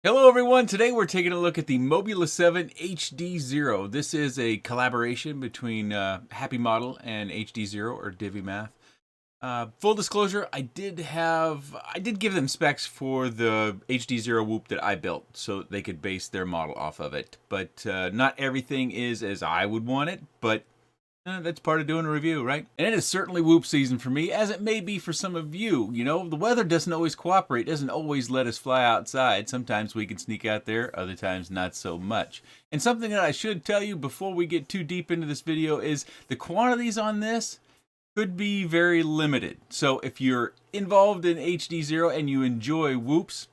Hello everyone, today we're taking a look at the Mobula 7 HDZero. This is a collaboration between HappyModel and HDZero or DiviMath. Full disclosure, I did give them specs for the HDZero Whoop that I built so they could base their model off of it. But not everything is as I would want it, but that's part of doing a review, right? And it is certainly whoop season for me, as it may be for some of you. You know, the weather doesn't always cooperate, doesn't always let us fly outside. Sometimes we can sneak out there, other times not so much. And something that I should tell you before we get too deep into this video is the quantities on this could be very limited. So if you're involved in HDZero and you enjoy whoops,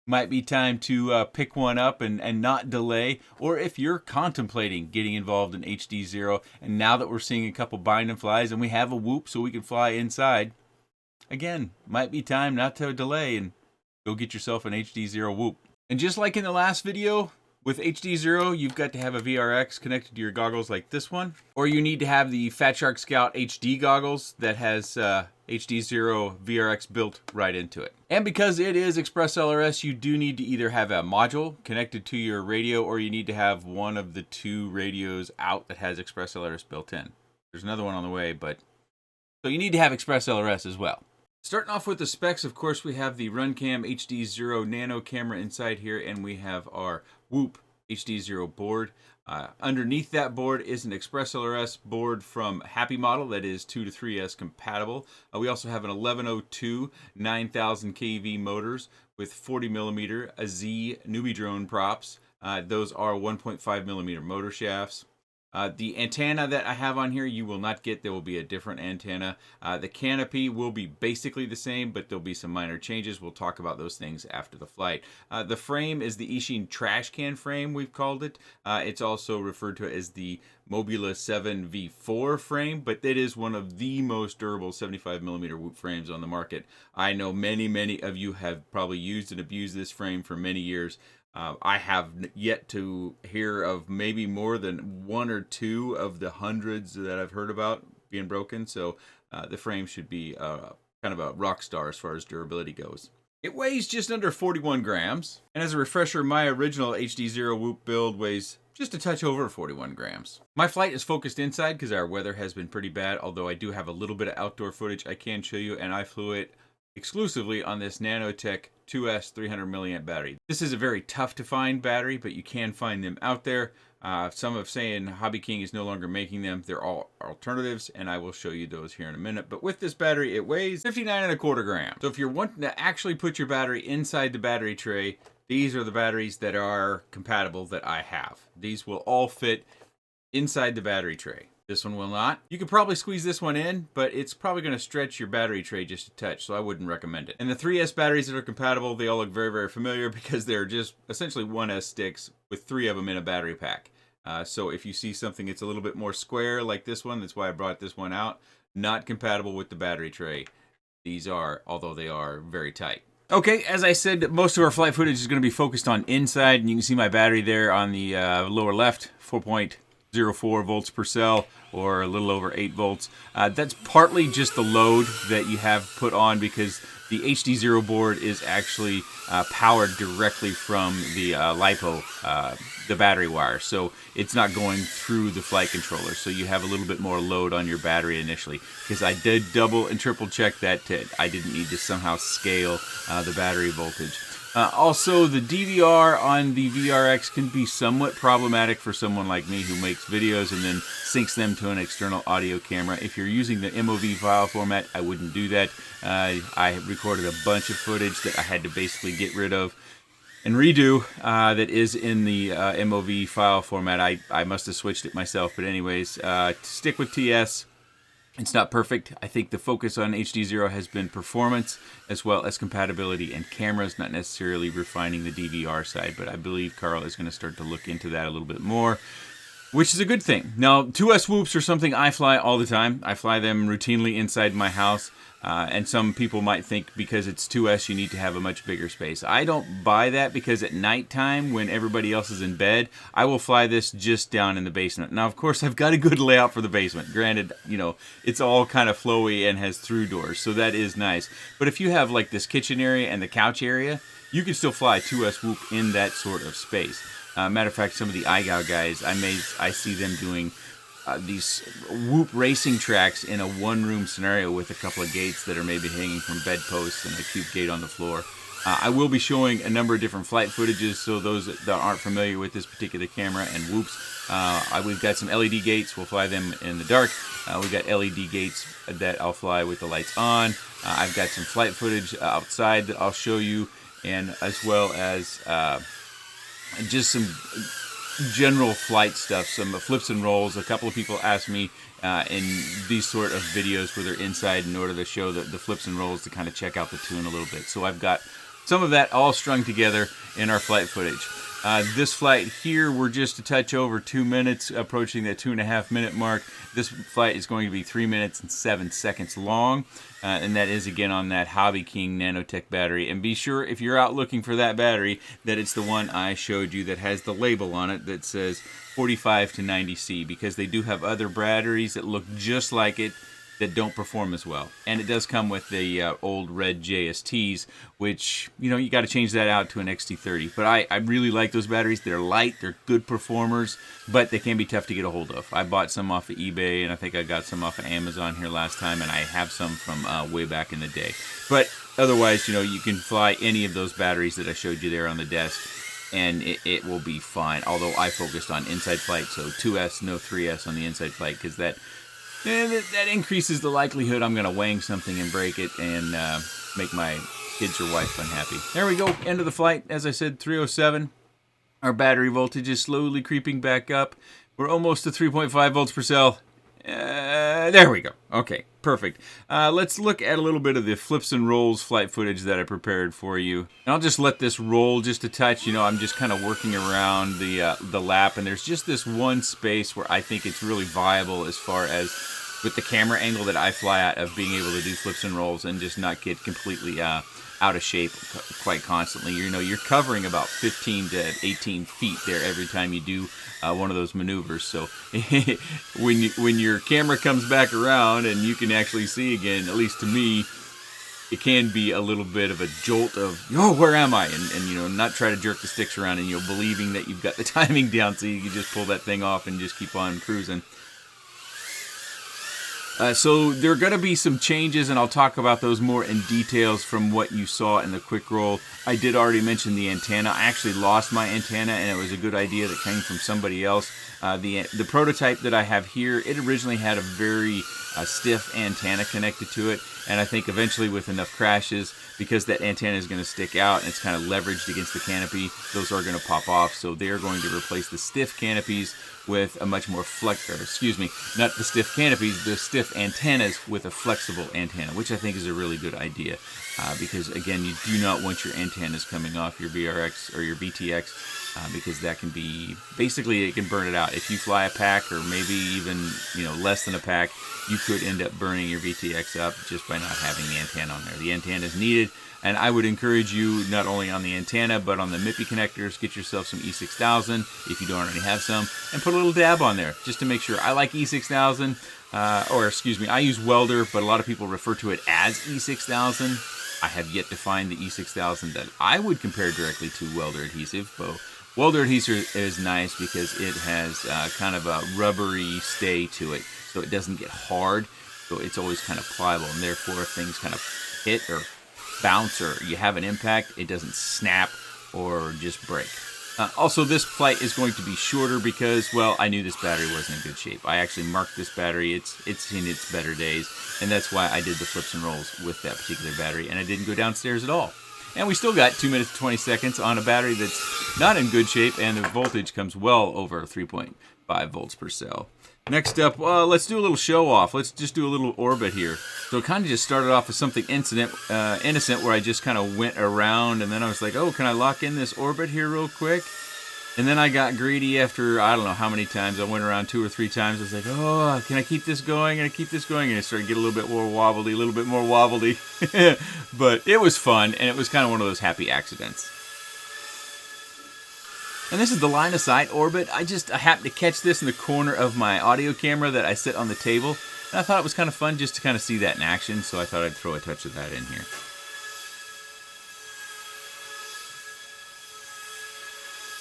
might be time to pick one up and not delay. Or if you're contemplating getting involved in HDZero, and now that we're seeing a couple bind and flies and we have a whoop so we can fly inside, again, might be time not to delay and go get yourself an HDZero whoop. And just like in the last video, with HDZero, you've got to have a VRX connected to your goggles like this one, or you need to have the Fat Shark Scout HD goggles that has HDZero VRX built right into it. And because it is Express LRS, you do need to either have a module connected to your radio, or you need to have one of the two radios out that has Express LRS built in. There's another one on the way, but so you need to have Express LRS as well. Starting off with the specs, of course, we have the RunCam HDZero Nano camera inside here, and we have our Whoop HDZero board. Underneath that board is an Express LRS board from HappyModel that is 2 to 3S compatible. We also have an 1102 9000 kV motors with 40mm Z newbie drone props. Those are 1.5 millimeter motor shafts. The antenna that I have on here, you will not get. There will be a different antenna. The canopy will be basically the same, but there'll be some minor changes. We'll talk about those things after the flight. The frame is the Ishin trash can frame, we've called it. It's also referred to as the Mobula 7 V4 frame, but it is one of the most durable 75mm whoop frames on the market. I know many of you have probably used and abused this frame for many years. I have yet to hear of maybe more than one or two of the hundreds that I've heard about being broken. So the frame should be kind of a rock star as far as durability goes. It weighs just under 41 grams. And as a refresher, my original HDZero Whoop build weighs just a touch over 41 grams. My flight is focused inside because our weather has been pretty bad, although I do have a little bit of outdoor footage I can show you, and I flew it exclusively on this Nanotech 2S 300 milliamp battery. This is a very tough to find battery, but you can find them out there. Some have saying Hobby King is no longer making them. They're all alternatives, and I will show you those here in a minute. But with this battery, it weighs 59.25 grams. So if you're wanting to actually put your battery inside the battery tray, these are the batteries that are compatible that I have. These will all fit inside the battery tray. This one will not. You could probably squeeze this one in, but it's probably going to stretch your battery tray just a touch, so I wouldn't recommend it. And the 3S batteries that are compatible, they all look very familiar because they're just essentially 1S sticks with 3 of them in a battery pack. So if you see something that's a little bit more square like this one, that's why I brought this one out, not compatible with the battery tray. These are, although they are very tight. Okay, as I said, most of our flight footage is going to be focused on inside, and you can see my battery there on the lower left, 4.04 volts per cell, or a little over 8 volts. That's partly just the load that you have put on because the HDZero board is actually powered directly from the LiPo, the battery wire. So it's not going through the flight controller. So you have a little bit more load on your battery initially. Because I did double and triple check that I didn't need to somehow scale the battery voltage. Also, the DVR on the VRX can be somewhat problematic for someone like me who makes videos and then syncs them to an external audio camera. If you're using the MOV file format, I wouldn't do that. I recorded a bunch of footage that I had to basically get rid of and redo that is in the MOV file format. I must have switched it myself, but anyways, stick with TS. It's not perfect. I think the focus on HDZero has been performance as well as compatibility and cameras, not necessarily refining the DVR side, but I believe Carl is going to start to look into that a little bit more, which is a good thing. Now, 2S whoops are something I fly all the time. I fly them routinely inside my house, and some people might think because it's 2S you need to have a much bigger space. I don't buy that because at nighttime when everybody else is in bed, I will fly this just down in the basement. Now, of course, I've got a good layout for the basement. Granted, you know, it's all kind of flowy and has through doors, so that is nice. But if you have like this kitchen area and the couch area, you can still fly a 2S whoop in that sort of space. Matter of fact, some of the iGow guys, I see them doing these whoop racing tracks in a one-room scenario with a couple of gates that are maybe hanging from bedposts and a cube gate on the floor. I will be showing a number of different flight footages, so those that aren't familiar with this particular camera and whoops, we've got some LED gates. We'll fly them in the dark. We've got LED gates that I'll fly with the lights on. I've got some flight footage outside that I'll show you, and as well as just some general flight stuff, some flips and rolls. A couple of people asked me in these sort of videos where they're inside in order to show the flips and rolls to kind of check out the tune a little bit. So I've got some of that all strung together in our flight footage. This flight here, we're just a touch over 2 minutes, approaching that 2.5 minute mark. This flight is going to be 3 minutes and 7 seconds long, and that is again on that Hobby King Nanotech battery. And be sure, if you're out looking for that battery, that it's the one I showed you that has the label on it that says 45 to 90C, because they do have other batteries that look just like it that don't perform as well. And it does come with the old red JSTs, which, you know, you got to change that out to an XT30. But I really like those batteries. They're light, they're good performers, but they can be tough to get a hold of. I bought some off of eBay, and I think I got some off of Amazon here last time, and I have some from way back in the day. But otherwise, you know, you can fly any of those batteries that I showed you there on the desk, and it will be fine. Although I focused on inside flight, so 2S, no 3S on the inside flight, because that increases the likelihood I'm going to wang something and break it and make my kids or wife unhappy. There we go, end of the flight. As I said, 307. Our battery voltage is slowly creeping back up. We're almost to 3.5 volts per cell. There we go. Okay, perfect. Let's look at a little bit of the flips and rolls flight footage that I prepared for you. And I'll just let this roll just a touch. You know, I'm just kind of working around the lap, and there's just this one space where I think it's really viable as far as with the camera angle that I fly at, of being able to do flips and rolls and just not get completely out of shape quite constantly. You know, you're covering about 15 to 18 feet there every time you do one of those maneuvers. So when your camera comes back around and you can actually see again, at least to me, it can be a little bit of a jolt of, oh, where am I? And you know, not try to jerk the sticks around, and, you know, believing that you've got the timing down so you can just pull that thing off and just keep on cruising. So there are going to be some changes, and I'll talk about those more in details from what you saw in the quick roll. I did already mention the antenna. I actually lost my antenna, and it was a good idea that came from somebody else. The prototype that I have here, it originally had a very stiff antenna connected to it, and I think eventually with enough crashes, because that antenna is going to stick out and it's kind of leveraged against the canopy, those are going to pop off. So they're going to replace the stiff canopies with a much more not the stiff canopies, the stiff antennas with a flexible antenna, which I think is a really good idea, because again, you do not want your antennas coming off your VRX or your VTX, because that can be, basically it can burn it out. If you fly a pack, or maybe even, you know, less than a pack, you could end up burning your VTX up just by not having the antenna on there. The antenna is needed, and I would encourage you, not only on the antenna, but on the MIPI connectors, get yourself some E6000 if you don't already have some, and put a little dab on there just to make sure. I like E6000, I use Welder, but a lot of people refer to it as E6000. I have yet to find the E6000 that I would compare directly to Welder adhesive. But Welder adhesive is nice because it has kind of a rubbery stay to it, so it doesn't get hard, so it's always kind of pliable, and therefore if things kind of hit or bounce or you have an impact, it doesn't snap or just break. Also, this flight is going to be shorter because, well, I knew this battery wasn't in good shape. I actually marked this battery. It's seen its better days, and that's why I did the flips and rolls with that particular battery, and I didn't go downstairs at all. And we still got 2 minutes and 20 seconds on a battery that's not in good shape, and the voltage comes well over 3.5 volts per cell. Next up, let's do a little show off. Let's just do a little orbit here. So it kind of just started off as something innocent, where I just kind of went around, and then I was like, oh, can I lock in this orbit here real quick? And then I got greedy after, I don't know how many times. I went around 2 or 3 times. I was like, oh, can I keep this going? Can I keep this going? And it started to get a little bit more wobbly, But it was fun, and it was kind of one of those happy accidents. And this is the line of sight orbit. I happened to catch this in the corner of my audio camera that I sit on the table. And I thought it was kind of fun just to kind of see that in action, so I thought I'd throw a touch of that in here.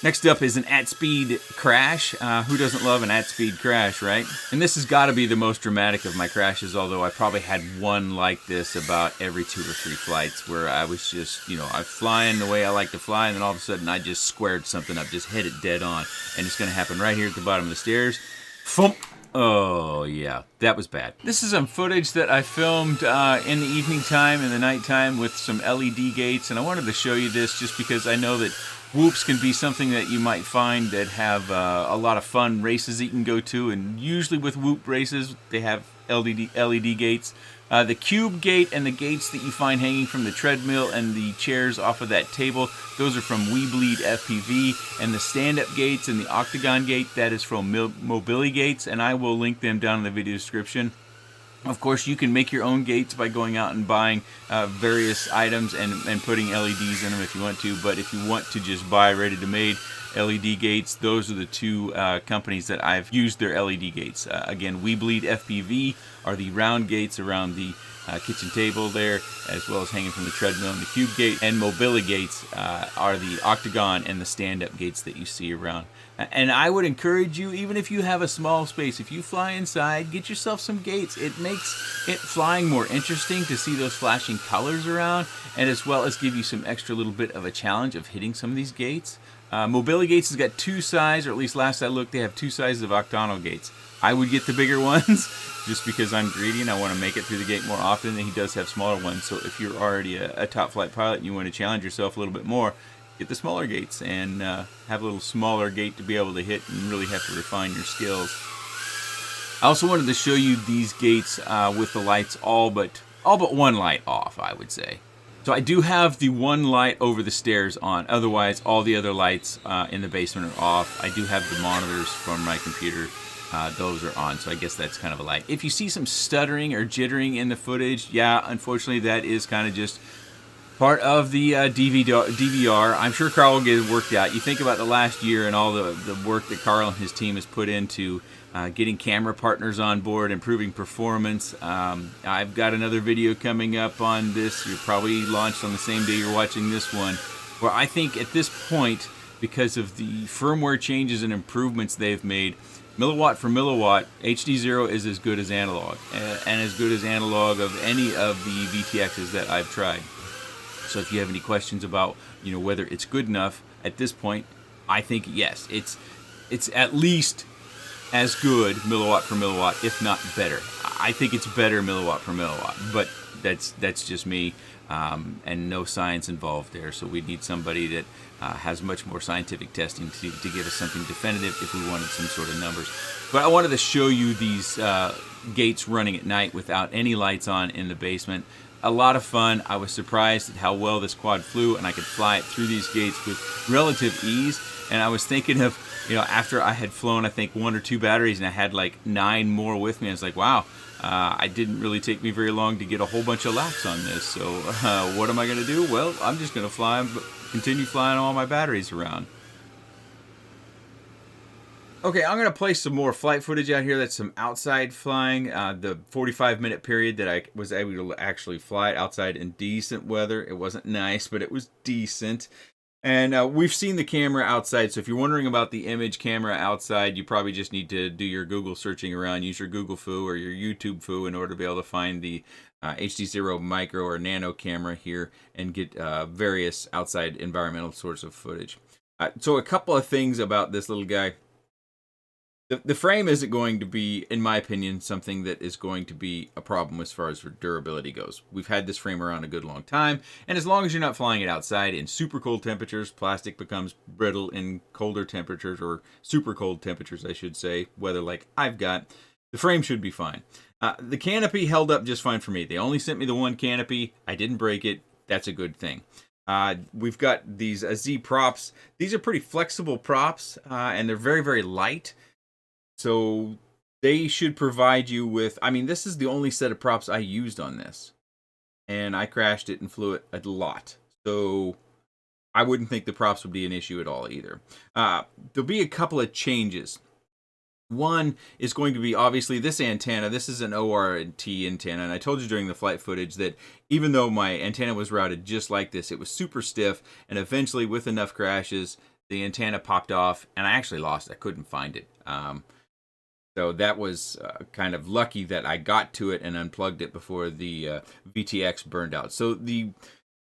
Next up is an at-speed crash. Who doesn't love an at-speed crash, right? And this has got to be the most dramatic of my crashes, although I probably had one like this about every 2 or 3 flights where I was just, you know, I'm flying the way I like to fly, and then all of a sudden I just squared something up, just hit it dead on. And it's going to happen right here at the bottom of the stairs. Thump! Oh, yeah, that was bad. This is some footage that I filmed in the evening time, in the nighttime, with some LED gates, and I wanted to show you this just because I know that whoops can be something that you might find that have a lot of fun races that you can go to, and usually with whoop races, they have LED gates. The cube gate and the gates that you find hanging from the treadmill and the chairs off of that table, those are from We Bleed FPV, and the stand-up gates and the octagon gate, that is from Mobility Gates, and I will link them down in the video description. Of course, you can make your own gates by going out and buying various items and putting LEDs in them if you want to, but if you want to just buy ready-to-made LED gates, those are the 2 companies that I've used their LED gates. Again, We Bleed FPV are the round gates around the kitchen table there, as well as hanging from the treadmill and the cube gate, and Mobility Gates are the octagon and the stand-up gates that you see around. And I would encourage you, even if you have a small space, if you fly inside, get yourself some gates. It makes it flying more interesting to see those flashing colors around, and as well as give you some extra little bit of a challenge of hitting some of these gates. Mobility Gates has got 2 sizes, or at least last I looked, they have 2 sizes of octagonal gates. I would get the bigger ones just because I'm greedy and I want to make it through the gate more often, and he does have smaller ones. So if you're already a top flight pilot and you want to challenge yourself a little bit more, get the smaller gates and have a little smaller gate to be able to hit and really have to refine your skills. I also wanted to show you these gates with the lights all but one light off, I would say. So I do have the one light over the stairs on. Otherwise, all the other lights in the basement are off. I do have the monitors from my computer. Those are on, so I guess that's kind of a light. If you see some stuttering or jittering in the footage, yeah, unfortunately, that is kind of just part of the DVR. I'm sure Carl will get it worked out. You think about the last year and all the work that Carl and his team has put into getting camera partners on board, improving performance. I've got another video coming up on this. You're probably launched on the same day you're watching this one, where I think at this point, because of the firmware changes and improvements they've made, milliwatt for milliwatt, HDZero is as good as analog, and as good as analog of any of the VTXs that I've tried. So if you have any questions about, you know, whether it's good enough at this point, I think yes, it's at least as good milliwatt per milliwatt, if not better. I think it's better milliwatt per milliwatt, but that's just me, and no science involved there. So we need somebody that has much more scientific testing to give us something definitive if we wanted some sort of numbers. But I wanted to show you these gates running at night without any lights on in the basement. A lot of fun. I was surprised at how well this quad flew, and I could fly it through these gates with relative ease. And I was thinking of, you know, after I had flown, I think 1 or 2 batteries, and I had like 9 more with me, I was like, wow, it didn't really take me very long to get a whole bunch of laps on this. So what am I going to do? Well, I'm just going to continue flying all my batteries around. Okay, I'm going to play some more flight footage out here. That's some outside flying. The 45-minute period that I was able to actually fly outside in decent weather. It wasn't nice, but it was decent. And we've seen the camera outside, so if you're wondering about the image camera outside, you probably just need to do your Google searching around, use your Google Foo or your YouTube Foo in order to be able to find the HDZero micro or nano camera here and get various outside environmental sorts of footage. So a couple of things about this little guy. The frame isn't going to be, in my opinion, something that is going to be a problem as far as durability goes. We've had this frame around a good long time, and as long as you're not flying it outside in super cold temperatures, plastic becomes brittle in colder temperatures, or super cold temperatures, I should say, weather like I've got, the frame should be fine. The canopy held up just fine for me. They only sent me the one canopy. I didn't break it. That's a good thing. We've got these Z props. These are pretty flexible props, and they're very, very light. So they should provide you with, I mean, this is the only set of props I used on this. And I crashed it and flew it a lot. So I wouldn't think the props would be an issue at all either. There'll be a couple of changes. One is going to be, obviously, this antenna. This is an ORT antenna. And I told you during the flight footage that even though my antenna was routed just like this, it was super stiff. And eventually, with enough crashes, the antenna popped off, and I actually lost it. I couldn't find it. So that was kind of lucky that I got to it and unplugged it before the VTX burned out. So the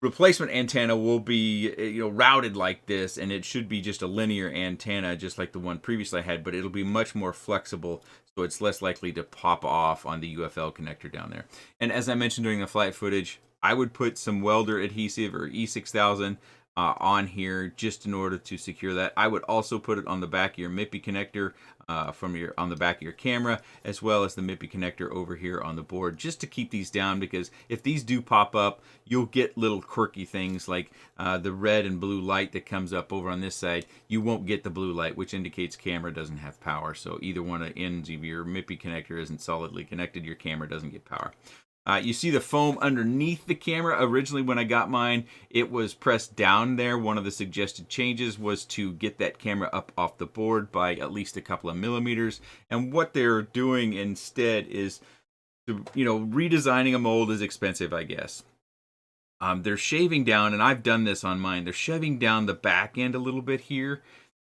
replacement antenna will be routed like this, and it should be just a linear antenna just like the one previously I had, but it'll be much more flexible, so it's less likely to pop off on the UFL connector down there. And as I mentioned during the flight footage, I would put some welder adhesive or E6000 on here just in order to secure that. I would also put it on the back of your MIPI connector on the back of your camera, as well as the MIPI connector over here on the board, just to keep these down, because if these do pop up, you'll get little quirky things like the red and blue light that comes up over on this side. You won't get the blue light, which indicates camera doesn't have power. So either one of the ends of your MIPI connector isn't solidly connected, your camera doesn't get power. You see the foam underneath the camera. Originally, when I got mine, it was pressed down there. One of the suggested changes was to get that camera up off the board by at least a couple of millimeters. And what they're doing instead is, redesigning a mold is expensive, I guess. They're shaving down, and I've done this on mine. They're shaving down the back end a little bit here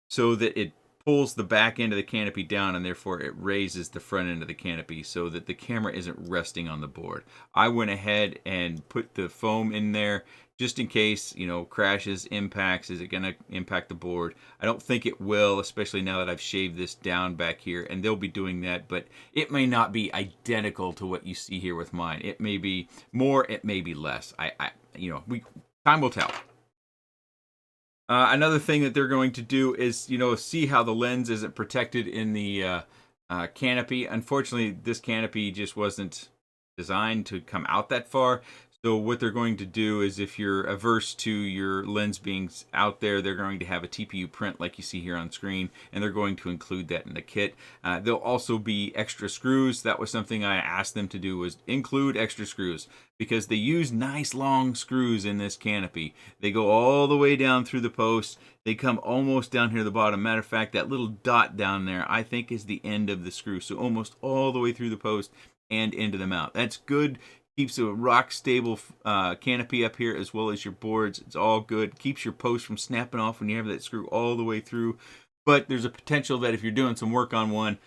so that it pulls the back end of the canopy down, and therefore it raises the front end of the canopy so that the camera isn't resting on the board. I went ahead and put the foam in there just in case, crashes, impacts. Is it going to impact the board? I don't think it will, especially now that I've shaved this down back here, and they'll be doing that, but it may not be identical to what you see here with mine. It may be more, it may be less. Time will tell. Another thing that they're going to do is, see how the lens isn't protected in the canopy. Unfortunately, this canopy just wasn't designed to come out that far. So what they're going to do is, if you're averse to your lens being out there, they're going to have a TPU print like you see here on screen, and they're going to include that in the kit. There'll also be extra screws. That was something I asked them to do, was include extra screws, because they use nice long screws in this canopy. They go all the way down through the post. They come almost down here to the bottom. Matter of fact, that little dot down there, I think, is the end of the screw. So almost all the way through the post and into the mount. That's good. Keeps a rock stable canopy up here, as well as your boards. It's all good. Keeps your post from snapping off when you have that screw all the way through. But there's a potential that if you're doing some work on one,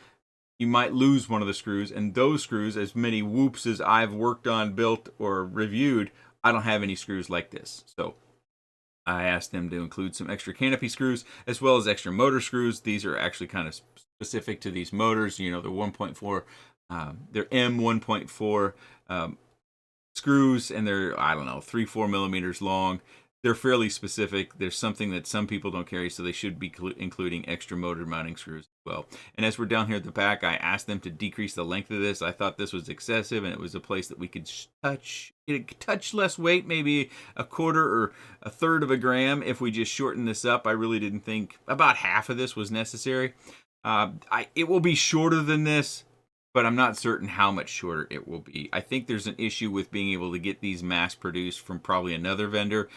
you might lose one of the screws. And those screws, as many whoops as I've worked on, built, or reviewed, I don't have any screws like this. So I asked them to include some extra canopy screws, as well as extra motor screws. These are actually kind of specific to these motors. They're 1.4, they're M1.4 screws, and they're 3-4 millimeters long. They're fairly specific. There's something that some people don't carry, so they should be including extra motor mounting screws as well. And as we're down here at the back, I asked them to decrease the length of this. I thought this was excessive, and it was a place that we could touch less weight, maybe a quarter or a third of a gram if we just shorten this up. I really didn't think about half of this was necessary. It will be shorter than this, but I'm not certain how much shorter it will be. I think there's an issue with being able to get these mass produced from probably another vendor,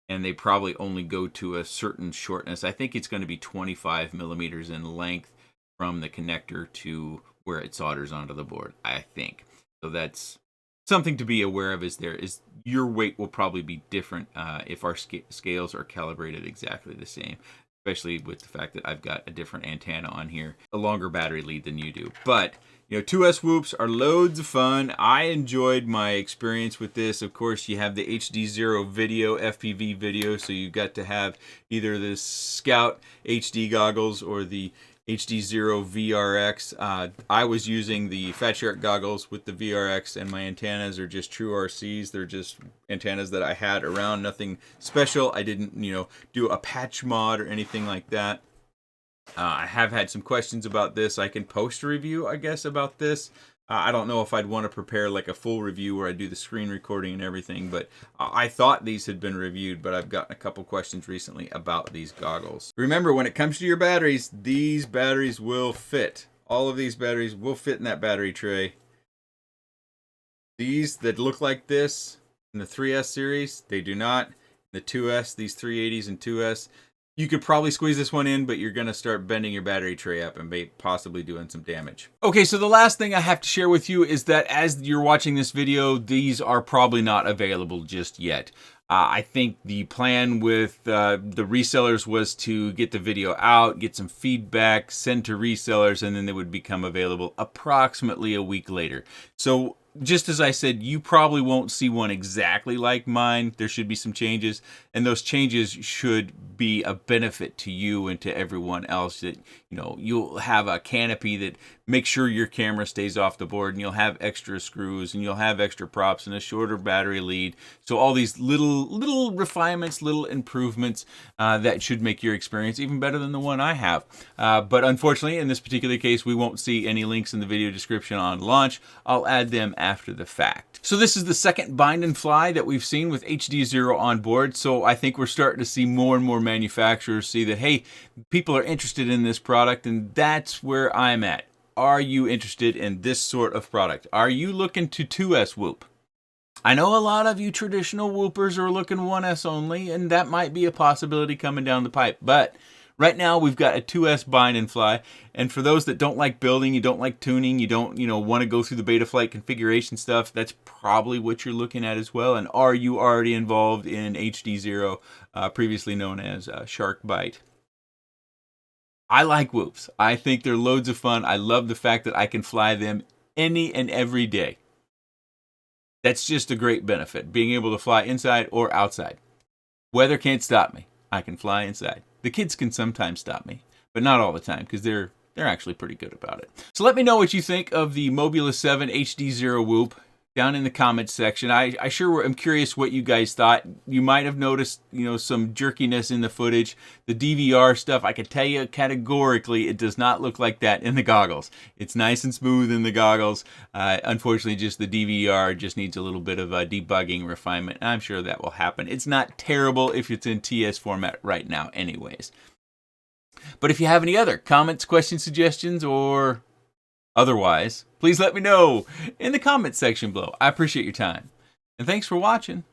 and they probably only go to a certain shortness. I think it's going to be 25 millimeters in length from the connector to where it solders onto the board, I think. So that's something to be aware of. Is your weight will probably be different if our scales are calibrated exactly the same, especially with the fact that I've got a different antenna on here, a longer battery lead than you do. But 2S whoops are loads of fun. I enjoyed my experience with this. Of course, you have the HDZero video, FPV video, so you got to have either the Scout HD goggles or the HDZero VRX. I was using the Fat Shark goggles with the VRX, and my antennas are just true RCs. They're just antennas that I had around, nothing special. I didn't, do a patch mod or anything like that. I have had some questions about this. I can post a review, I guess, about this. I don't know if I'd want to prepare like a full review where I do the screen recording and everything, but I thought these had been reviewed, but I've gotten a couple questions recently about these goggles. Remember, when it comes to your batteries, these batteries will fit. All of these batteries will fit in that battery tray. These that look like this in the 3S series, they do not. The 2S, these 380s and 2S, you could probably squeeze this one in, but you're going to start bending your battery tray up and possibly doing some damage. Okay, so the last thing I have to share with you is that as you're watching this video, these are probably not available just yet. I think the plan with the resellers was to get the video out, get some feedback, send to resellers, and then they would become available approximately a week later. So just as I said, you probably won't see one exactly like mine. There should be some changes, and those changes should be a benefit to you and to everyone else. That, you know, you'll have a canopy that makes sure your camera stays off the board, and you'll have extra screws, and you'll have extra props and a shorter battery lead. So all these little refinements, little improvements that should make your experience even better than the one I have. But unfortunately, in this particular case, we won't see any links in the video description on launch. I'll add them after the fact. So this is the second bind and fly that we've seen with HDZero on board. So I think we're starting to see more and more manufacturers see that, hey, people are interested in this product, and that's where I'm at. Are you interested in this sort of product? Are you looking to 2S whoop? I know a lot of you traditional whoopers are looking 1S only, and that might be a possibility coming down the pipe. But right now we've got a 2S bind and fly, and for those that don't like building, you don't like tuning, you don't want to go through the Betaflight configuration stuff, that's probably what you're looking at as well. And are you already involved in HDZero, previously known as Shark Bite? I like whoops. I think they're loads of fun. I love the fact that I can fly them any and every day. That's just a great benefit, being able to fly inside or outside. Weather can't stop me. I can fly inside. The kids can sometimes stop me, but not all the time, because they're actually pretty good about it. So let me know what you think of the Mobula 7 HDZero whoop down in the comments section. I sure am curious what you guys thought. You might have noticed, some jerkiness in the footage. The DVR stuff, I can tell you categorically, it does not look like that in the goggles. It's nice and smooth in the goggles. Unfortunately, just the DVR just needs a little bit of debugging refinement. I'm sure that will happen. It's not terrible if it's in TS format right now anyways. But if you have any other comments, questions, suggestions, or otherwise, please let me know in the comments section below. I appreciate your time. And thanks for watching.